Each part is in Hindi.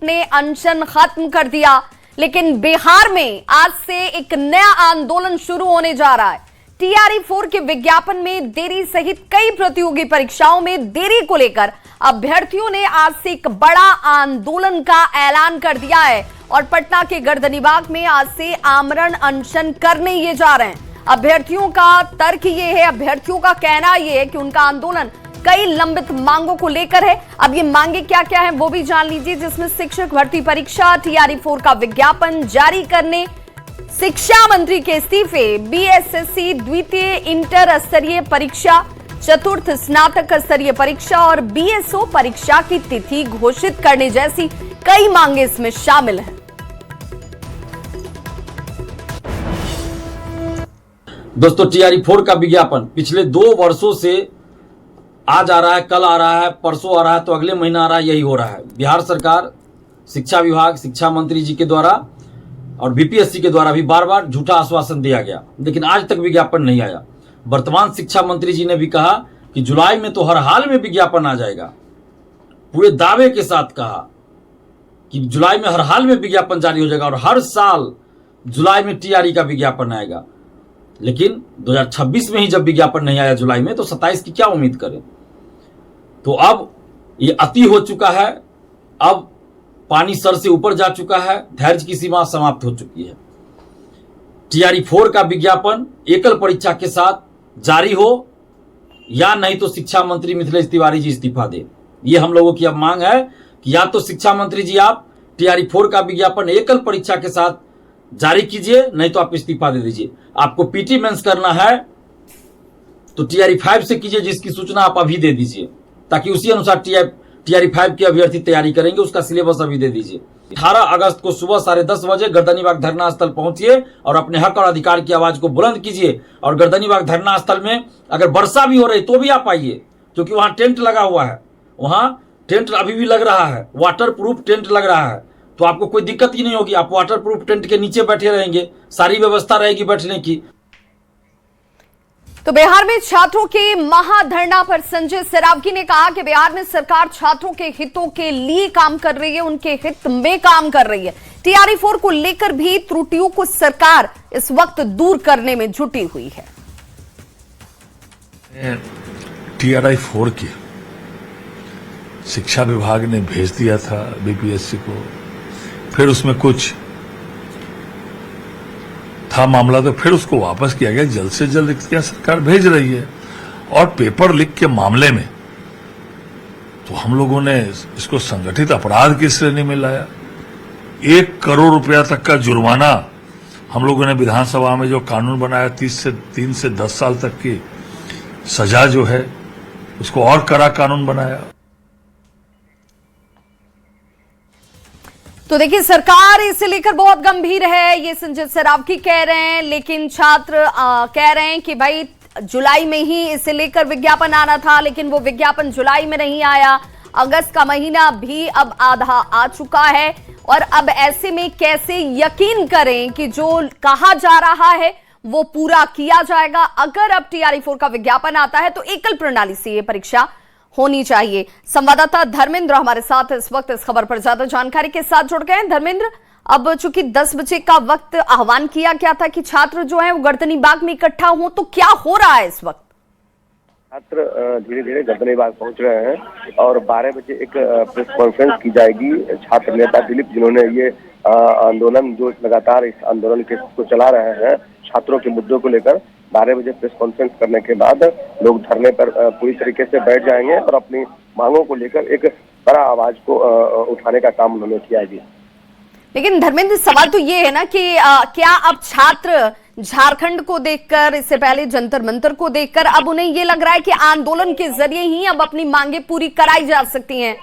ने अनशन खत्म कर दिया, लेकिन बिहार में आज से एक नया आंदोलन शुरू होने जा रहा है। टीआरई 4 के विज्ञापन में देरी सहित कई प्रतियोगी परीक्षाओं में देरी को लेकर अभ्यर्थियों ने आज से एक बड़ा आंदोलन का ऐलान कर दिया है और पटना के गर्दनीबाग में आज से आमरण अनशन करने ये जा रहे हैं। अभ्यर्थियों का तर्क ये है, अभ्यर्थियों का कहना ये है कि उनका आंदोलन कई लंबित मांगों को लेकर है। अब ये मांगे क्या क्या है वो भी जान लीजिए, जिसमें शिक्षक भर्ती परीक्षा, टीआरई 4 का विज्ञापन जारी करने, शिक्षा मंत्री के इस्तीफे, बीएसएससी द्वितीय इंटर स्तरीय परीक्षा, चतुर्थ स्नातक स्तरीय परीक्षा और बीएसओ परीक्षा की तिथि घोषित करने जैसी कई मांगे इसमें शामिल हैं। दोस्तों, टीआरई 4 का विज्ञापन पिछले 2 वर्षों से आज आ रहा है, कल आ रहा है, परसों आ रहा है, तो अगले महीना आ रहा है, यही हो रहा है। बिहार सरकार, शिक्षा विभाग, शिक्षा मंत्री जी के द्वारा और बीपीएससी के द्वारा भी बार बार झूठा आश्वासन दिया गया, लेकिन आज तक विज्ञापन नहीं आया। वर्तमान शिक्षा मंत्री जी ने भी कहा कि जुलाई में तो हर हाल में विज्ञापन आ जाएगा। पूरे दावे के साथ कहा कि जुलाई में हर हाल में विज्ञापन जारी हो जाएगा और हर साल जुलाई में टीआरई का विज्ञापन आएगा। लेकिन 2026 में ही जब विज्ञापन नहीं आया जुलाई में, तो 27 की क्या उम्मीद करें। तो अब ये अति हो चुका है, अब पानी सर से ऊपर जा चुका है, धैर्य की सीमा समाप्त हो चुकी है। टीआरई 4 का विज्ञापन एकल परीक्षा के साथ जारी हो या नहीं तो शिक्षा मंत्री मिथिलेश तिवारी जी इस्तीफा दे। ये हम लोगों की अब मांग है कि या तो शिक्षा मंत्री जी आप टीआरई 4 का विज्ञापन एकल परीक्षा के साथ जारी कीजिए, नहीं तो आप इस्तीफा दे दीजिए। आपको पीटी मेंस करना है तो टीआरई 5 से कीजिए, जिसकी सूचना आप अभी दे दीजिए, ताकि उसी अनुसार टीआरई 5 के अभ्यर्थी तैयारी करेंगे, उसका सिलेबस अभी दे दीजिए। 18 अगस्त को सुबह 10:30 बजे गर्दनीबाग धरना स्थल पहुंचिए और अपने हक और अधिकार की आवाज को बुलंद कीजिए। और गर्दनीबाग धरना स्थल में अगर वर्षा भी हो रही तो भी आप आइए, क्योंकि वहां टेंट लगा हुआ है, वहां टेंट अभी भी लग रहा है, वाटर प्रूफ टेंट लग रहा है, तो आपको कोई दिक्कत ही नहीं होगी। आप वाटर प्रूफ टेंट के नीचे बैठे रहेंगे, सारी व्यवस्था रहेगी बैठने की। तो बिहार में छात्रों के महाधरना पर संजय सरावगी ने कहा कि बिहार में सरकार छात्रों के हितों के लिए काम कर रही है, उनके हित में काम कर रही है। टीआरई 4 को लेकर भी त्रुटियों को सरकार इस वक्त दूर करने में जुटी हुई है। टीआरई 4 की शिक्षा विभाग ने भेज दिया था बीपीएससी को, फिर उसमें कुछ था मामला, तो फिर उसको वापस किया गया। जल्द से जल्द क्या सरकार भेज रही है। और पेपर लीक के मामले में तो हम लोगों ने इसको संगठित अपराध की श्रेणी में लाया। 1 करोड़ रुपया तक का जुर्माना हम लोगों ने विधानसभा में जो कानून बनाया, 3 से 10 साल तक की सजा जो है, उसको और कड़ा कानून बनाया। तो देखिए, सरकार इसे लेकर बहुत गंभीर है, ये संजय सरावगी कह रहे हैं, लेकिन छात्र कह रहे हैं कि भाई जुलाई में ही इसे लेकर विज्ञापन आना था, लेकिन वो विज्ञापन जुलाई में नहीं आया। अगस्त का महीना भी अब आधा आ चुका है और अब ऐसे में कैसे यकीन करें कि जो कहा जा रहा है वो पूरा किया जाएगा। अगर अब टीआरई 4 का विज्ञापन आता है तो एकल प्रणाली से ये परीक्षा होनी चाहिए। संवाददाता धर्मेंद्र हमारे साथ इस वक्त इस खबर पर ज्यादा जानकारी के साथ जुड़ गए हैं। धर्मेंद्र, अब चूंकि 10 बजे का वक्त आह्वान किया गया था कि छात्र जो है वो गर्दनीबाग में इकट्ठा हो, तो क्या हो रहा है इस वक्त? छात्र धीरे धीरे गर्दनीबाग पहुंच रहे हैं और 12 बजे एक प्रेस कॉन्फ्रेंस की जाएगी। छात्र नेता दिलीप, जिन्होंने ये आंदोलन, जो लगातार इस आंदोलन को चला रहे हैं छात्रों के मुद्दों को लेकर, 12 बजे प्रेस कॉन्फ्रेंस करने के बाद लोग धरने पर पूरी तरीके से बैठ जाएंगे और अपनी मांगों को लेकर एक बड़ा आवाज को उठाने का काम उन्होंने किया है। लेकिन धर्मेंद्र, सवाल तो ये है ना कि क्या अब छात्र झारखंड को देखकर, इससे पहले जंतर मंतर को देखकर, अब उन्हें ये लग रहा है कि आंदोलन के जरिए ही अब अपनी मांगे पूरी कराई जा सकती हैं?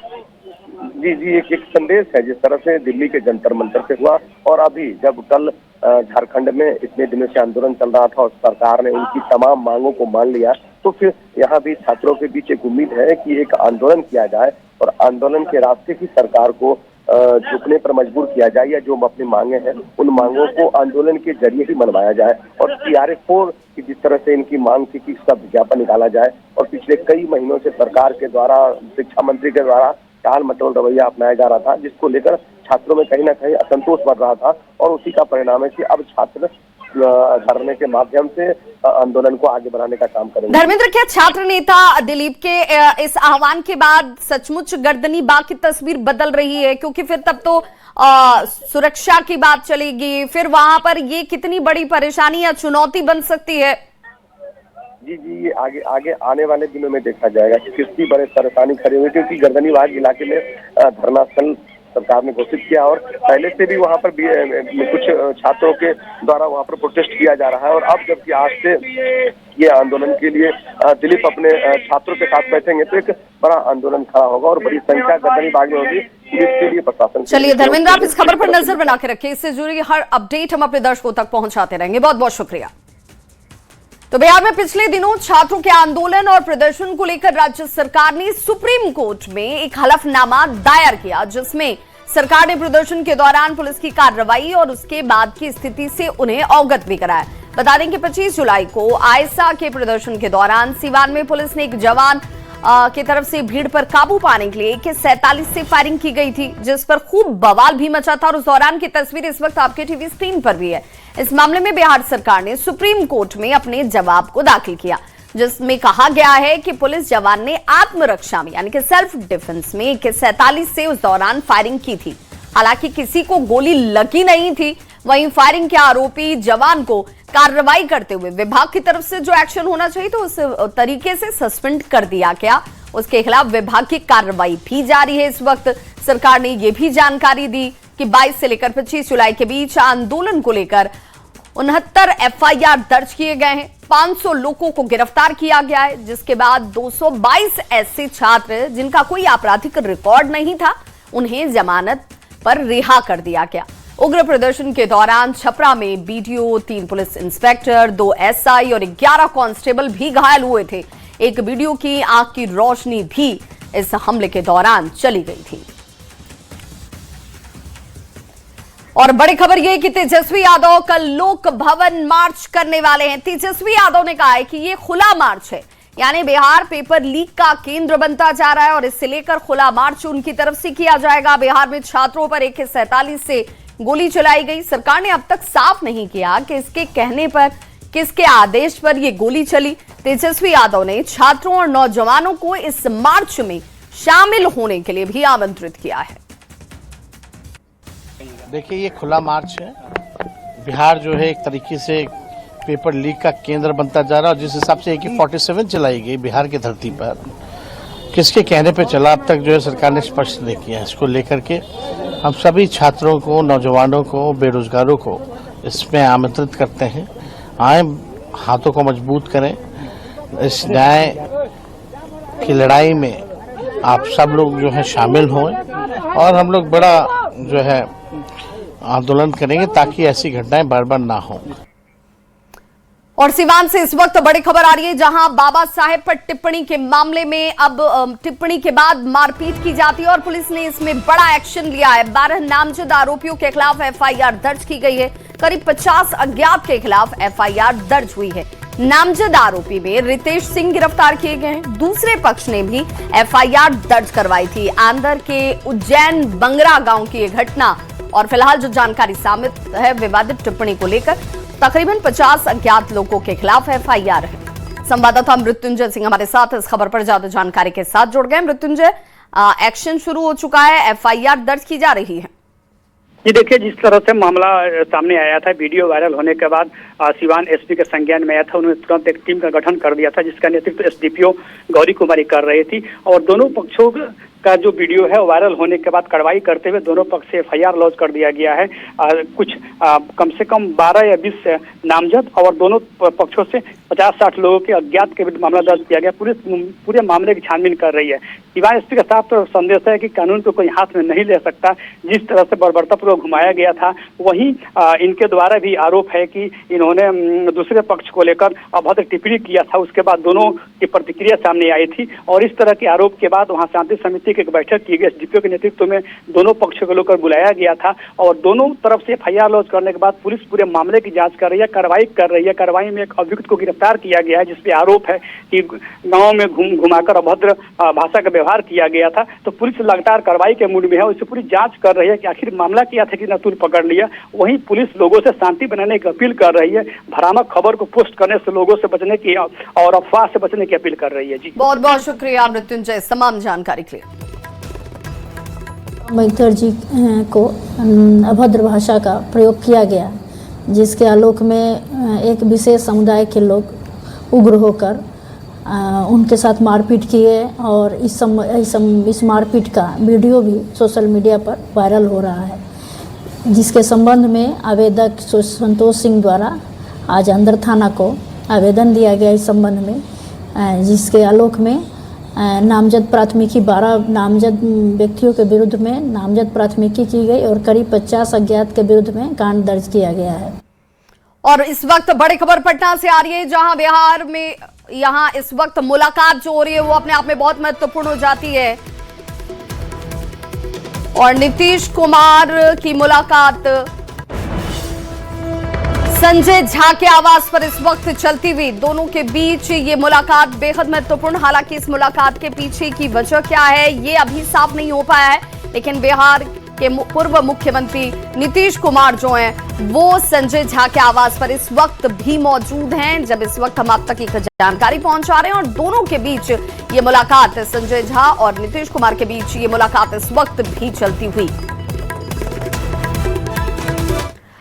जी, एक संदेश है जिस तरह से दिल्ली के जंतर मंतर से हुआ और अभी जब कल झारखंड में इतने दिनों से आंदोलन चल रहा था और सरकार ने उनकी तमाम मांगों को मान लिया, तो फिर यहाँ भी छात्रों के बीच एक उम्मीद है कि एक आंदोलन किया जाए और आंदोलन के रास्ते ही सरकार को झुकने पर मजबूर किया जाए, या जो अपनी मांगे हैं उन मांगों को आंदोलन के जरिए ही मनवाया जाए। और टीआरई 4 की जिस तरह से इनकी मांग थी कि इसका विज्ञापन निकाला जाए और पिछले कई महीनों से सरकार के द्वारा, शिक्षा मंत्री के द्वारा टाल मटोल रवैया अपनाया जा रहा था, जिसको लेकर छात्रों में कहीं ना कहीं असंतोष बढ़ रहा था। और उसी का परिणाम है कि अब छात्र धरने के माध्यम से आंदोलन को आगे बढ़ाने का काम करेंगे। धर्मेंद्र, क्या छात्र नेता दिलीप के इस आह्वान के बाद सचमुच गर्दनी बाग की तस्वीर बदल रही है? क्योंकि फिर तब तो सुरक्षा की बात चलेगी, फिर वहां पर ये कितनी बड़ी परेशानी या चुनौती बन सकती है? जी, ये आगे आने वाले दिनों में देखा जाएगा कि कितनी बड़ी परेशानी खड़ी हुई, क्योंकि गर्दनी बाग इलाके में धरना स्थल सरकार ने घोषित किया और पहले से भी वहां पर कुछ छात्रों के द्वारा वहां पर प्रोटेस्ट किया जा रहा है। और अब जबकि आज से ये आंदोलन के लिए दिलीप अपने छात्रों के साथ बैठेंगे तो एक बड़ा आंदोलन खड़ा होगा और बड़ी संख्या गर्दनी बाग में होगी। पुलिस के लिए, प्रशासन। चलिए धर्मेंद्र, आप इस खबर पर नजर बना के रखिए, इससे जुड़ी हर अपडेट हम अपने दर्शकों तक पहुंचाते रहेंगे। बहुत बहुत शुक्रिया। तो बिहार में पिछले दिनों छात्रों के आंदोलन और प्रदर्शन को लेकर राज्य सरकार ने सुप्रीम कोर्ट में एक हलफनामा दायर किया, जिसमें सरकार ने प्रदर्शन के दौरान पुलिस की कार्रवाई और उसके बाद की स्थिति से उन्हें अवगत भी कराया। बता दें कि 25 जुलाई को आयसा के प्रदर्शन के दौरान सीवान में पुलिस ने एक जवान की तरफ से भीड़ पर काबू पाने के लिए AK-47 से फायरिंग की गई थी, जिस पर खूब बवाल भी मचा था और उस दौरान की तस्वीर इस वक्त आपके टीवी स्क्रीन पर भी है। इस मामले में बिहार सरकार ने सुप्रीम कोर्ट में अपने जवाब को दाखिल किया, जिसमें कहा गया है कि पुलिस जवान ने आत्मरक्षा में यानी कि सेल्फ डिफेंस में AK-47 से उस दौरान फायरिंग की थी। हालांकि किसी को गोली लगी नहीं थी। वहीं फायरिंग के आरोपी जवान को कार्रवाई करते हुए विभाग की तरफ से जो एक्शन होना चाहिए तो उस तरीके से सस्पेंड कर दिया गया। उसके खिलाफ विभाग की कार्रवाई भी जारी है। इस वक्त सरकार ने यह भी जानकारी दी कि 22 से लेकर 25 जुलाई के बीच आंदोलन को लेकर 69 FIR दर्ज किए गए हैं। 500 लोगों को गिरफ्तार किया गया है, जिसके बाद 222 ऐसे छात्र जिनका कोई आपराधिक रिकॉर्ड नहीं था, उन्हें जमानत पर रिहा कर दिया गया। उग्र प्रदर्शन के दौरान छपरा में BDO, 3 पुलिस इंस्पेक्टर, 2 SI और 11 कांस्टेबल भी घायल हुए थे। एक BDO की आंख की रोशनी भी इस हमले के दौरान चली गई थी। और बड़ी खबर यह कि तेजस्वी यादव कल लोक भवन मार्च करने वाले हैं। तेजस्वी यादव ने कहा है कि यह खुला मार्च है, यानी बिहार पेपर लीक का केंद्र बनता जा रहा है और इससे लेकर खुला मार्च उनकी तरफ से किया जाएगा। बिहार में छात्रों पर AK-47 से गोली चलाई गई। सरकार ने अब तक साफ नहीं किया कि इसके कहने पर, किसके आदेश पर यह गोली चली। तेजस्वी यादव ने छात्रों और नौजवानों को इस मार्च में शामिल होने के लिए भी आमंत्रित किया है। देखिए, ये खुला मार्च है। बिहार जो है एक तरीके से पेपर लीक का केंद्र बनता जा रहा है और जिस हिसाब से AK-47 चलाई गई बिहार की धरती पर, किसके कहने पे चला अब तक जो है सरकार ने स्पष्ट नहीं किया। इसको लेकर के हम सभी छात्रों को, नौजवानों को, बेरोजगारों को इसमें आमंत्रित करते हैं। आए, हाथों को मजबूत करें। इस न्याय की लड़ाई में आप सब लोग जो है शामिल हों और हम लोग बड़ा जो है आंदोलन करेंगे ताकि ऐसी घटनाएं बार बार ना हो। और सिवान से इस वक्त बड़ी खबर आ रही है, जहां बाबा साहेब पर टिप्पणी के मामले में अब टिप्पणी के बाद मारपीट की जाती है और पुलिस ने इसमें बड़ा एक्शन लिया है। 12 नामजद आरोपियों के खिलाफ FIR दर्ज की गई है। करीब 50 अज्ञात के खिलाफ FIR दर्ज हुई है। नामजद आरोपी में रितेश सिंह गिरफ्तार किए गए हैं। दूसरे पक्ष ने भी FIR दर्ज करवाई थी। आंध्र के उज्जैन बंगरा गांव की यह घटना और फिलहाल जो जानकारी सामने है विवादित टिप्पणी को लेकर तकरीबन 50 अज्ञात लोगों के खिलाफ FIR है। संवाददाता मृत्युंजय सिंह हमारे साथ इस खबर पर ज्यादा जानकारी के साथ जुड़ गए। मृत्युंजय, एक्शन शुरू हो चुका है, FIR दर्ज की जा रही है। जी देखिए, जिस तरह से मामला सामने आया था, वीडियो वायरल होने के बाद सिवान SP के संज्ञान में आया था। उन्होंने तुरंत एक टीम का गठन कर दिया था, जिसका नेतृत्व SDPO गौरी कुमारी कर रही थी और दोनों पक्षों का जो वीडियो है वायरल होने के बाद कार्रवाई करते हुए दोनों पक्ष से FIR लॉन्च कर दिया गया है। कुछ कम से कम 12 या 20 नामजद और दोनों पक्षों से 50-60 लोगों के अज्ञात के विरुद्ध मामला दर्ज किया गया। पूरे मामले की छानबीन कर रही है। सिवान SP का साफ संदेश है कि कानून को कोई हाथ में नहीं ले सकता। जिस तरह से बर्बरतापूर्वक घुमाया गया था, वहीं इनके द्वारा भी आरोप है कि इन्होंने दूसरे पक्ष को लेकर अभद्र टिप्पणी किया था। उसके बाद दोनों की प्रतिक्रिया सामने आई थी और इस तरह के आरोप के बाद वहां शांति समिति की एक बैठक की गई। एसडीपीओ के नेतृत्व में दोनों पक्षों को लेकर बुलाया गया था और दोनों तरफ से FIR लॉन्च करने के बाद पुलिस पूरे मामले की जांच कर रही है, कार्रवाई कर रही है। कार्रवाई में एक अभियुक्त को गिरफ्तार किया गया है जिसपे आरोप है कि गाँव में घुमाकर अभद्र भाषा का व्यवहार किया गया था। तो पुलिस लगातार कार्रवाई के मूड में है, उससे पूरी जांच कर रही है कि आखिर मामला क्या था कि नतूल पकड़ लिया। वहीं पुलिस लोगों से शांति बनाने की अपील कर रही है, भ्रामक खबर को पोस्ट करने से लोगों से बचने की और अफवाह से बचने की अपील कर रही है। जी बहुत बहुत शुक्रिया मृत्युंजय तमाम जानकारी के लिए। अम्बेडकर जी को अभद्र भाषा का प्रयोग किया गया, जिसके आलोक में एक विशेष समुदाय के लोग उग्र होकर उनके साथ मारपीट किए और इस मारपीट का वीडियो भी सोशल मीडिया पर वायरल हो रहा है, जिसके संबंध में आवेदक संतोष सिंह द्वारा आज अंदर थाना को आवेदन दिया गया इस संबंध में, जिसके आलोक में नामजद प्राथमिकी 12 नामजद व्यक्तियों के विरुद्ध में नामजद प्राथमिकी की गई और करीब 50 अज्ञात के विरुद्ध में कांड दर्ज किया गया है। और इस वक्त बड़ी खबर पटना से आ रही है, जहां बिहार में यहां इस वक्त मुलाकात जो हो रही है वो अपने आप में बहुत महत्वपूर्ण हो जाती है। और नीतीश कुमार की मुलाकात संजय झा के आवास पर इस वक्त चलती हुई, दोनों के बीच ये मुलाकात बेहद महत्वपूर्ण। हालांकि इस मुलाकात के पीछे की वजह क्या है ये अभी साफ नहीं हो पाया है, लेकिन बिहार के पूर्व मुख्यमंत्री नीतीश कुमार जो हैं वो संजय झा के आवास पर इस वक्त भी मौजूद हैं। जब इस वक्त हम आप तक एक जानकारी पहुंचा रहे हैं और दोनों के बीच ये मुलाकात, संजय झा और नीतीश कुमार के बीच ये मुलाकात इस वक्त भी चलती हुई।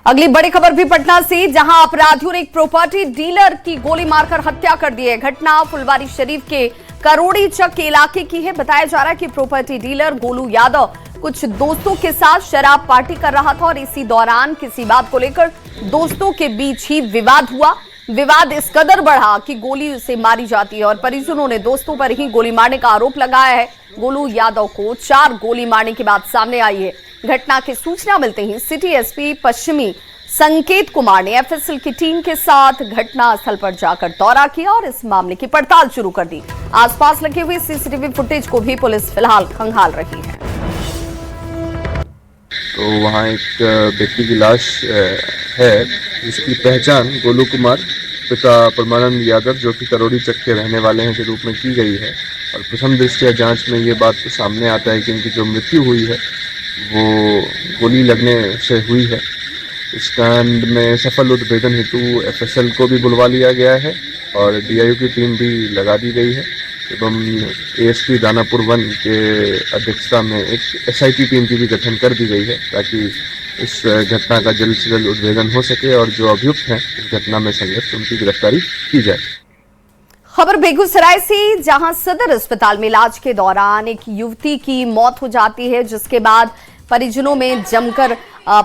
अगली बड़ी खबर भी पटना से, जहां अपराधियों ने एक प्रॉपर्टी डीलर की गोली मारकर हत्या कर दी है। घटना फुलवारी शरीफ के करोड़ी चक इलाके की है। बताया जा रहा है कि प्रॉपर्टी डीलर गोलू यादव कुछ दोस्तों के साथ शराब पार्टी कर रहा था और इसी दौरान किसी बात को लेकर दोस्तों के बीच ही विवाद हुआ। विवाद इस कदर बढ़ा कि गोली उसे मारी जाती है और परिजनों ने दोस्तों पर ही गोली मारने का आरोप लगाया है। गोलू यादव को 4 गोली मारने की बात सामने आई है। घटना की सूचना मिलते ही सिटी एसपी पश्चिमी संकेत कुमार ने एफएसएल की टीम के साथ घटनास्थल पर जाकर दौरा किया और इस मामले की पड़ताल शुरू कर दी। आसपास लगे हुए सीसीटीवी फुटेज को भी पुलिस फिलहाल खंगाल रही है। तो वहाँ एक व्यक्ति की लाश है जिसकी पहचान गोलू कुमार पिता परमानंद यादव जो कि करोड़ी चक के रहने वाले हैं के रूप में की गई है। और प्रथम दृष्टया जांच में ये बात तो सामने आता है कि इनकी जो मृत्यु हुई है वो गोली लगने से हुई है। इस कांड में सफल उद्भेदन हेतु एफएसएल को भी बुलवा लिया गया है और डीआईयू की टीम भी लगा दी गई है एवं एएसपी दानापुर 1 के अध्यक्षता में एक एसआईटी टीम की भी गठन कर दी गई है ताकि इस घटना का जल्द से जल्द उद्भेदन हो सके और जो अभियुक्त हैं इस घटना में संलिप्त उनकी गिरफ्तारी की जाए। खबर बेगूसराय से, जहां सदर अस्पताल में इलाज के दौरान एक युवती की मौत हो जाती है, जिसके बाद परिजनों में जमकर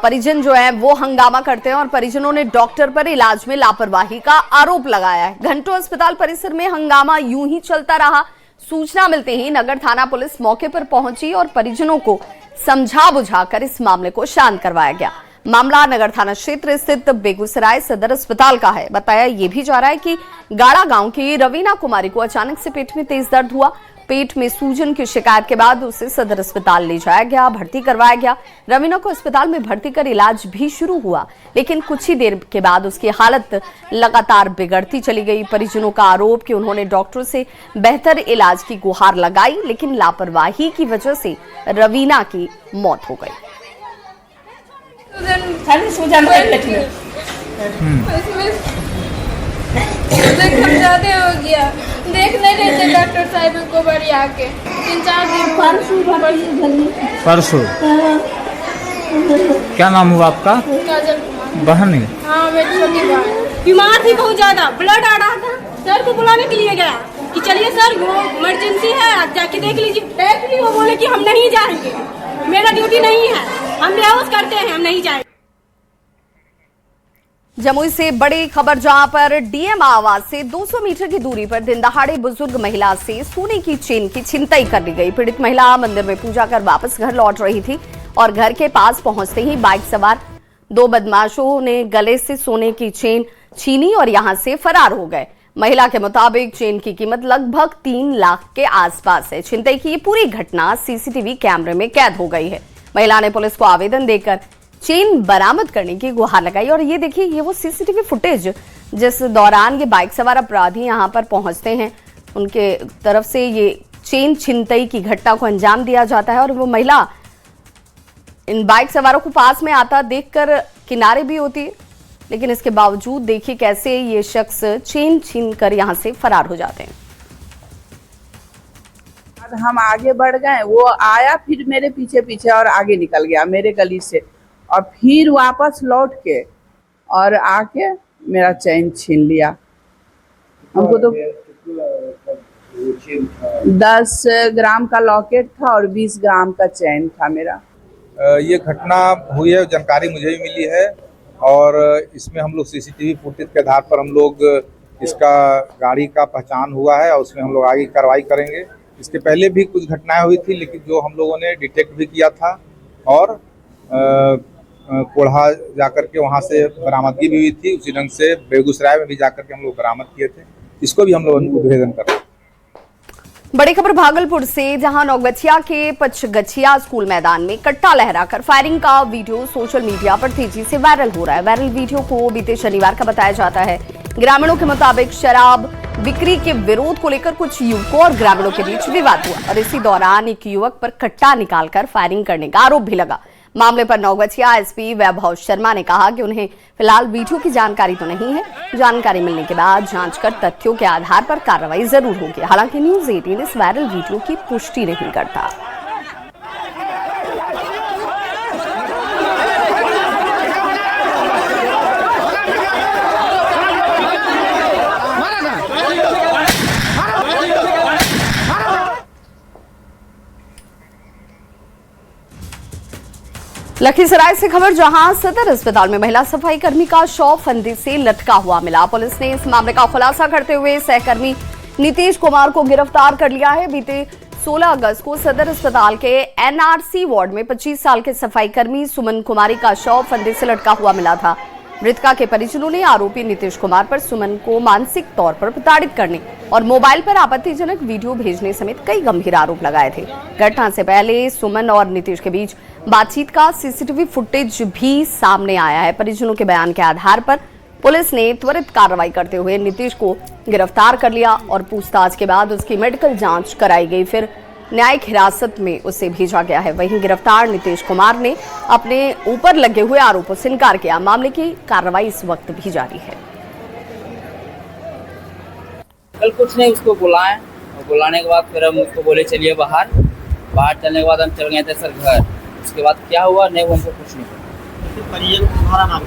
परिजन जो है वो हंगामा करते हैं और परिजनों ने डॉक्टर पर इलाज में लापरवाही का आरोप लगाया है। घंटों अस्पताल परिसर में हंगामा यूं ही चलता रहा। सूचना मिलते ही नगर थाना पुलिस मौके पर पहुंची और परिजनों को समझा बुझाकर इस मामले को शांत करवाया गया। मामला नगर थाना क्षेत्र स्थित बेगूसराय सदर अस्पताल का है। बताया ये भी जा रहा है कि गाड़ा गांव की रवीना कुमारी को अचानक से पेट में तेज दर्द हुआ। पेट में सूजन की शिकायत के बाद उसे सदर अस्पताल ले जाया गया, भर्ती करवाया गया। रवीना को अस्पताल में भर्ती कर इलाज भी शुरू हुआ, लेकिन कुछ ही देर के बाद उसकी हालत लगातार बिगड़ती चली गई। परिजनों का आरोप कि उन्होंने डॉक्टरों से बेहतर इलाज की गुहार लगाई, लेकिन लापरवाही की वजह से रवीना की मौत हो गई। ज्यादा हो गया, देख नहीं रहे थे डॉक्टर साहब को बड़ी आके 3-4 दिन परसों। क्या नाम हुआ आपका? काजल कुमार। बहन है? हाँ मेरी छोटी बहन। बीमार थी बहुत ज्यादा, ब्लड आ रहा था। सर को बुलाने के लिए गया कि चलिए सर वो इमरजेंसी है, आप जाके देख लीजिए। डायरेक्टली वो बोले कि हम नहीं जाएंगे, मेरा ड्यूटी नहीं है, हम बेहोश करते हैं, हम नहीं जाएंगे। जमुई से बड़ी खबर, जहां पर डीएम आवास से 200 मीटर की दूरी पर दिन दहाड़े बुजुर्ग महिला से सोने की चेन की छिनतई कर ली गई। पीड़ित महिला मंदिर में पूजा कर वापस घर लौट रही थी और घर के पास पहुंचते ही बाइक सवार 2 बदमाशों ने गले से सोने की चेन छीनी और यहां से फरार हो गए। महिला के मुताबिक चेन की कीमत लगभग 3 लाख के आसपास है। छिनतई की ये पूरी घटना सीसीटीवी कैमरे में कैद हो गई है। महिला ने पुलिस को आवेदन देकर चेन बरामद करने की गुहार लगाई। और ये देखिए, ये वो सीसीटीवी फुटेज जिस दौरान ये बाइक सवार अपराधी यहां पर पहुंचते हैं, उनके तरफ से ये चेन छिनतई की घटना को अंजाम दिया जाता है। और वो महिला इन बाइक सवारों को पास में आता देखकर किनारे भी होती है, लेकिन इसके बावजूद देखिए कैसे ये शख्स चेन छीन कर यहां से फरार हो जाते हैं। हम आगे बढ़ गए, वो आया फिर मेरे पीछे पीछे और आगे निकल गया मेरे गली से, और फिर वापस लौट के और आके मेरा चेन छीन लिया। हमको तो 10 ग्राम का लॉकेट था और 20 ग्राम का चेन था मेरा। ये घटना हुई है, जानकारी मुझे भी मिली है, और इसमें हम लोग सीसीटीवी फुटेज के आधार पर हम लोग इसका गाड़ी का पहचान हुआ है और उसमें हम लोग आगे कार्रवाई करेंगे। इसके पहले भी कुछ घटनाएं हुई थी, लेकिन जो हम लोगों ने डिटेक्ट भी किया था और कोढ़ा जाकर के वहां से बरामदगी भी हुई थी। उसी ढंग से बेगूसराय में भी जाकर के हम लोग बरामद किए थे। इसको भी हम लोग उद्भेदन कर रहे हैं। बड़ी खबर भागलपुर से, जहां नौगछिया के पचगछिया स्कूल मैदान में कट्टा लहराकर फायरिंग का वीडियो सोशल मीडिया पर तेजी से वायरल हो रहा है। वायरल वीडियो को बीते शनिवार का बताया जाता है। ग्रामीणों के मुताबिक शराब बिक्री के विरोध को लेकर कुछ युवकों और ग्रामीणों के बीच विवाद हुआ और इसी दौरान एक युवक पर कट्टा निकालकर फायरिंग करने का आरोप भी लगा। मामले पर नौगछिया एसपी वैभव शर्मा ने कहा कि उन्हें फिलहाल वीडियो की जानकारी तो नहीं है। जानकारी मिलने के बाद जांच कर तथ्यों के आधार पर कार्रवाई जरूर होगी। हालांकि न्यूज 18 इस वायरल वीडियो की पुष्टि नहीं करता। लखीसराय से खबर, जहां सदर अस्पताल में महिला सफाई कर्मी का शव फंदे से लटका हुआ मिला। पुलिस ने इस मामले का खुलासा करते हुए सहकर्मी नीतीश कुमार को गिरफ्तार कर लिया है। बीते 16 अगस्त को सदर अस्पताल के एनआरसी वार्ड में 25 साल के सफाई कर्मी सुमन कुमारी का शव फंदे से लटका हुआ मिला था। मृतका के परिजनों ने आरोपी नीतीश कुमार पर सुमन को मानसिक तौर पर प्रताड़ित करने और मोबाइल पर आपत्तिजनक वीडियो भेजने समेत कई गंभीर आरोप लगाए थे। घटना से पहले सुमन और नीतीश के बीच बातचीत का सीसीटीवी फुटेज भी सामने आया है। परिजनों के बयान के आधार पर पुलिस ने त्वरित कार्रवाई करते हुए नीतीश को गिरफ्तार कर लिया और पूछताछ के बाद उसकी मेडिकल जांच कराई गई, फिर न्यायिक हिरासत में उसे भेजा गया है। वहीं गिरफ्तार नीतीश कुमार ने अपने ऊपर लगे हुए आरोपों से इनकार किया। मामले की कार्रवाई इस वक्त भी जारी है। कल कुछ नहीं, उसको बुलाएं और बुलाने के बाद फिर हम उसको बोले चलिए बाहर चलने के बाद हम चल गए थे सर घर। उसके बाद क्या हुआ नहीं, वो हमको कुछ नहीं पता।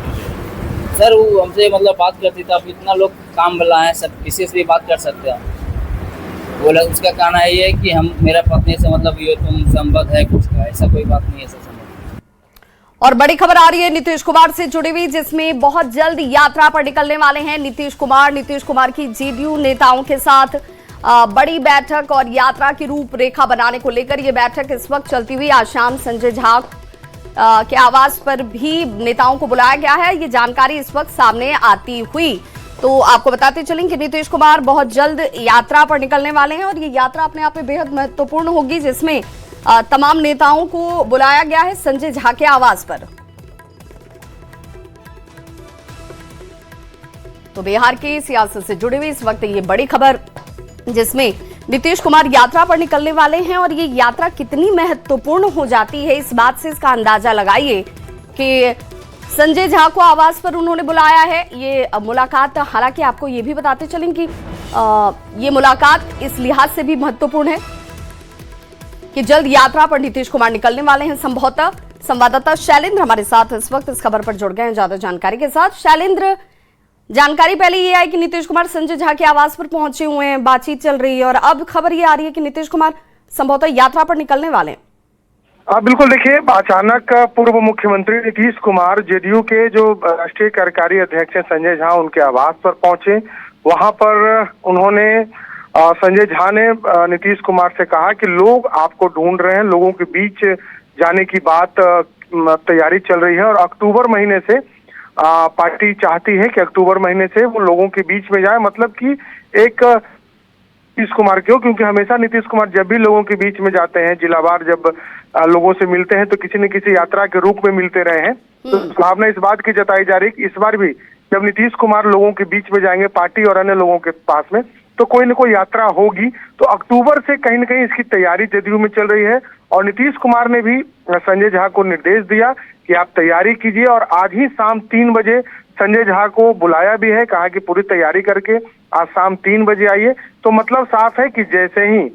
सर वो हमसे मतलब बात करती थी, अब इतना लोग काम बुलाए, सब किसी से भी बात कर सकते हैं। बोला उसका कहना ये है कि हम मेरा पत्नी से मतलब ये तुम संबंध है कुछ का, ऐसा कोई बात नहीं है सर। और बड़ी खबर आ रही है नीतीश कुमार से जुड़ी हुई, जिसमें बहुत जल्द यात्रा पर निकलने वाले हैं नीतीश कुमार की जेडीयू नेताओं के साथ बड़ी बैठक और यात्रा की रूपरेखा बनाने को लेकर ये बैठक इस वक्त चलती हुई। आज शाम संजय झा के आवास पर भी नेताओं को बुलाया गया है। ये जानकारी इस वक्त सामने आती हुई तो आपको बताते चलें कि नीतीश कुमार बहुत जल्द यात्रा पर निकलने वाले हैं और ये यात्रा अपने आप में बेहद महत्वपूर्ण होगी, जिसमें तमाम नेताओं को बुलाया गया है संजय झा के आवास पर। तो बिहार की सियासत से जुड़ी हुई इस वक्त ये बड़ी खबर, जिसमें नीतीश कुमार यात्रा पर निकलने वाले हैं और ये यात्रा कितनी महत्वपूर्ण हो जाती है, इस बात से इसका अंदाजा लगाइए कि संजय झा को आवास पर उन्होंने बुलाया है। ये मुलाकात, हालांकि आपको ये भी बताते चलें कि ये मुलाकात इस लिहाज से भी महत्वपूर्ण है कि जल्द यात्रा पर नीतीश कुमार निकलने वाले हैं संभवतः। संवाददाता शैलेंद्र हमारे साथ इस वक्त इस खबर पर जुड़ गए हैं ज्यादा जानकारी के साथ। शैलेंद्र, जानकारी पहले ये आई कि नीतीश कुमार संजय झा के आवास पर पहुंचे हुए हैं, बातचीत चल रही है और अब खबर ये आ रही है कि नीतीश कुमार संभवतः यात्रा पर निकलने वाले हैं। बिल्कुल, देखिए अचानक पूर्व मुख्यमंत्री नीतीश कुमार जेडीयू के जो राष्ट्रीय कार्यकारी अध्यक्ष हैं संजय झा, उनके आवास पर पहुंचे। वहां पर उन्होंने संजय झा ने नीतीश कुमार से कहा कि लोग आपको ढूंढ रहे हैं, लोगों के बीच जाने की बात तैयारी चल रही है और अक्टूबर महीने से पार्टी चाहती है कि अक्टूबर महीने से वो लोगों के बीच में जाए, मतलब कि एक नीतीश कुमार क्यों, क्योंकि हमेशा नीतीश कुमार जब भी लोगों के बीच में जाते हैं, जिलावार जब लोगों से मिलते हैं तो किसी न किसी यात्रा के रूप में मिलते रहे हैं। तो संभावना इस बात की जताई जा रही है कि इस बार भी जब नीतीश कुमार लोगों के बीच में जाएंगे पार्टी और अन्य लोगों के पास में, तो कोई न कोई यात्रा होगी। तो अक्टूबर से कहीं न कहीं इसकी तैयारी जदयू में चल रही है और नीतीश कुमार ने भी संजय झा को निर्देश दिया कि आप तैयारी कीजिए और आज ही शाम 3 बजे संजय झा को बुलाया भी है, कहा कि पूरी तैयारी करके आज शाम 3 बजे आइए। तो मतलब साफ है कि जैसे ही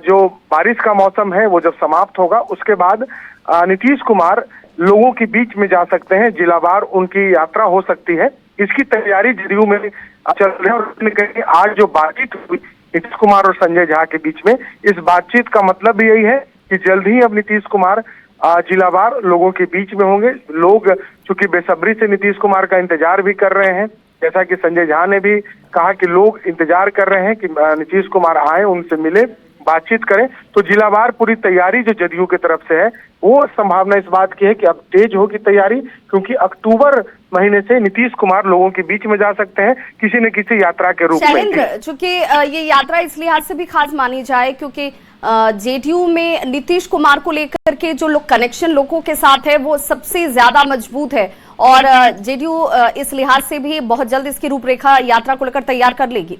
जो बारिश का मौसम है वो जब समाप्त होगा उसके बाद नीतीश कुमार लोगों के बीच में जा सकते हैं, जिलावार उनकी यात्रा हो सकती है। इसकी तैयारी जदयू में चल रही है और कहीं आज जो बातचीत हुई नीतीश कुमार और संजय झा के बीच में, इस बातचीत का मतलब भी यही है कि जल्द ही अब नीतीश कुमार जिलावार लोगों के बीच में होंगे। लोग चूंकि बेसब्री से नीतीश कुमार का इंतजार भी कर रहे हैं, जैसा कि संजय झा ने भी कहा कि लोग इंतजार कर रहे हैं कि नीतीश कुमार आए, उनसे मिले, बातचीत करें। तो जिलावार पूरी तैयारी जो जदयू की तरफ से है वो संभावना इस बात की है कि अब तेज होगी तैयारी, क्योंकि अक्टूबर महीने से नीतीश कुमार लोगों के बीच में जा सकते हैं किसी न किसी यात्रा के रूप में। शैलेंद्र, चूंकि ये यात्रा इस लिहाज से भी खास मानी जाए क्योंकि जेडीयू में नीतीश कुमार को लेकर के जो कनेक्शन लोगों के साथ है वो सबसे ज्यादा मजबूत है और जेडीयू इस लिहाज से भी बहुत जल्द इसकी रूपरेखा यात्रा को लेकर तैयार कर लेगी।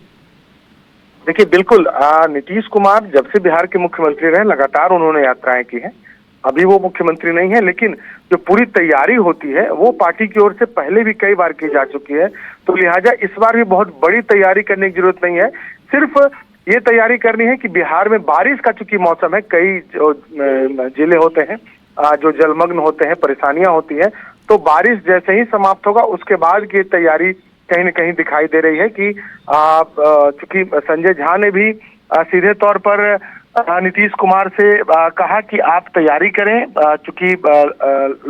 देखिए बिल्कुल, नीतीश कुमार जब से बिहार के मुख्यमंत्री रहे लगातार उन्होंने यात्राएं की हैं। अभी वो मुख्यमंत्री नहीं है, लेकिन जो पूरी तैयारी होती है वो पार्टी की ओर से पहले भी कई बार की जा चुकी है। तो लिहाजा इस बार भी बहुत बड़ी तैयारी करने की जरूरत नहीं है, सिर्फ ये तैयारी करनी है कि बिहार में बारिश का चूंकि मौसम है, कई जो जिले होते हैं जो जलमग्न होते हैं, परेशानियां होती हैं, तो बारिश जैसे ही समाप्त होगा उसके बाद की तैयारी कहीं न कहीं दिखाई दे रही है कि चूंकि संजय झा ने भी सीधे तौर पर नीतीश कुमार से कहा कि आप तैयारी करें, चूंकि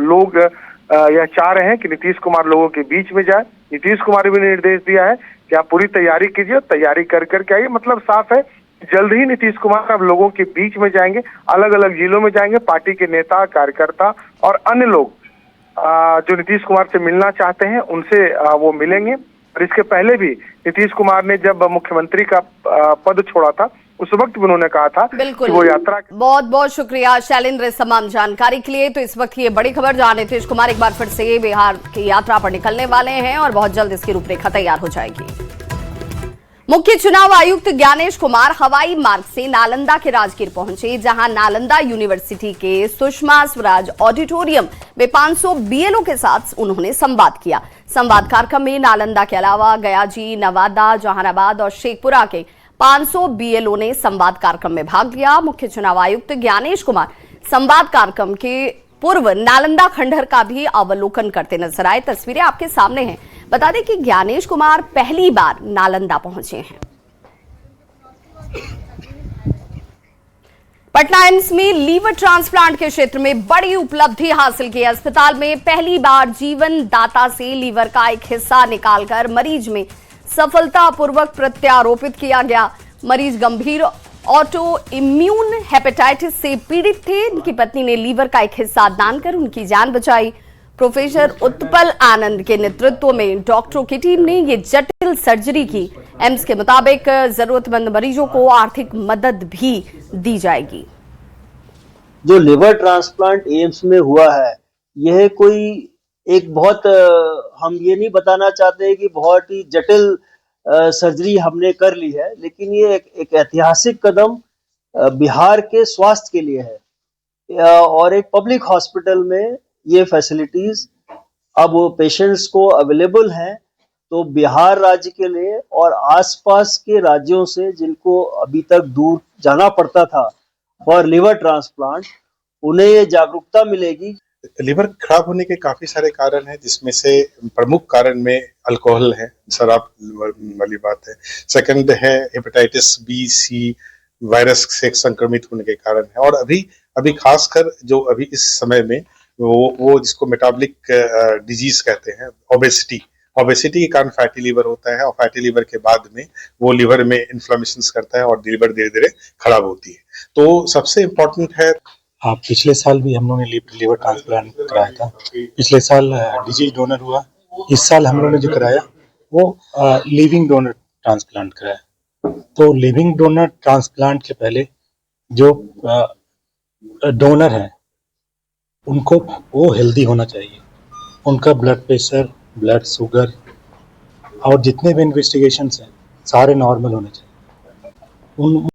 लोग यह चाह रहे हैं कि नीतीश कुमार लोगों के बीच में जाए। नीतीश कुमार ने भी निर्देश दिया है कि आप पूरी तैयारी कीजिए, तैयारी कर करके आइए। मतलब साफ है जल्द ही नीतीश कुमार अब लोगों के बीच में जाएंगे, अलग अलग जिलों में जाएंगे। पार्टी के नेता, कार्यकर्ता और अन्य लोग जो नीतीश कुमार से मिलना चाहते हैं उनसे वो मिलेंगे। और इसके पहले भी नीतीश कुमार ने जब मुख्यमंत्री का पद छोड़ा था उस वक्त भी उन्होंने कहा था कि वो यात्रा। बहुत बहुत शुक्रिया शैलेंद्र इस तमाम जानकारी के लिए। तो इस वक्त ये बड़ी खबर जहां नीतीश कुमार एक बार फिर से बिहार की यात्रा पर निकलने वाले हैं और बहुत जल्द इसकी रूपरेखा तैयार हो जाएगी। मुख्य चुनाव आयुक्त ज्ञानेश कुमार हवाई मार्ग से नालंदा के राजगीर पहुंचे, जहां नालंदा यूनिवर्सिटी के सुषमा स्वराज ऑडिटोरियम में 500 बीएलओ के साथ उन्होंने संवाद किया। संवाद कार्यक्रम में नालंदा के अलावा गयाजी, नवादा, जहानाबाद और शेखपुरा के 500 बीएलओ ने संवाद कार्यक्रम में भाग लिया। मुख्य चुनाव आयुक्त ज्ञानेश कुमार संवाद कार्यक्रम के पूर्व नालंदा खंडहर का भी अवलोकन करते नजर आए। तस्वीरें आपके सामने हैं। बता दें कि ज्ञानेश कुमार पहली बार नालंदा पहुंचे हैं। पटना एम्स में लीवर ट्रांसप्लांट के क्षेत्र में बड़ी उपलब्धि हासिल की। अस्पताल में पहली बार जीवन दाता से लीवर का एक हिस्सा निकालकर मरीज में सफलतापूर्वक प्रत्यारोपित किया गया। मरीज गंभीर ऑटो इम्यून हेपेटाइटिस से पीड़ित थे। उनकी पत्नी ने लीवर का एक हिस्सा दान कर उनकी जान बचाई। प्रोफेसर उत्पल आनंद के नेतृत्व में डॉक्टरों की टीम ने ये जटिल सर्जरी की। एम्स के मुताबिक जरूरतमंद मरीजों को आर्थिक मदद भी दी जाएगी। जो लिवर ट्रांसप्लांट एम्स में हुआ है, यह कोई एक बहुत हम ये नहीं बताना चाहते कि बहुत ही जटिल सर्जरी हमने कर ली है, लेकिन ये एक ऐतिहासिक कदम बिहार के स्वास्थ्य के लिए है। और एक पब्लिक हॉस्पिटल में ये फैसिलिटीज अब पेशेंट्स को अवेलेबल हैं, तो बिहार राज्य के लिए और आसपास के राज्यों से जिनको अभी तक दूर जाना पड़ता था फॉर लिवर ट्रांसप्लांट, उन्हें ये जागरूकता मिलेगी। लिवर खराब होने के काफी सारे कारण हैं, जिसमें से प्रमुख कारण में अल्कोहल है, शराब वाली बात है। सेकंड है हेपेटाइटिस बी सी वायरस से संक्रमित होने के कारण है। और अभी खासकर जो अभी इस समय में वो जिसको मेटाबॉलिक डिजीज कहते हैं, ओबेसिटी के कारण फैटी लिवर होता है और फैटी लिवर के बाद में वो लिवर में इन्फ्लेमेशंस करता है और लिवर धीरे धीरे खराब होती है। तो सबसे इम्पोर्टेंट है। हाँ, पिछले साल भी हम लोगों ने लिवर ट्रांसप्लांट कराया था। पिछले साल डिजीज डोनर हुआ इस साल हम लोगों ने जो कराया वो लिविंग डोनर ट्रांसप्लांट कराया। तो लिविंग डोनर ट्रांसप्लांट के पहले जो डोनर है उनको वो हेल्दी होना चाहिए, उनका ब्लड प्रेशर, ब्लड शुगर और जितने भी इन्वेस्टिगेशंस हैं सारे नॉर्मल होने चाहिए। उन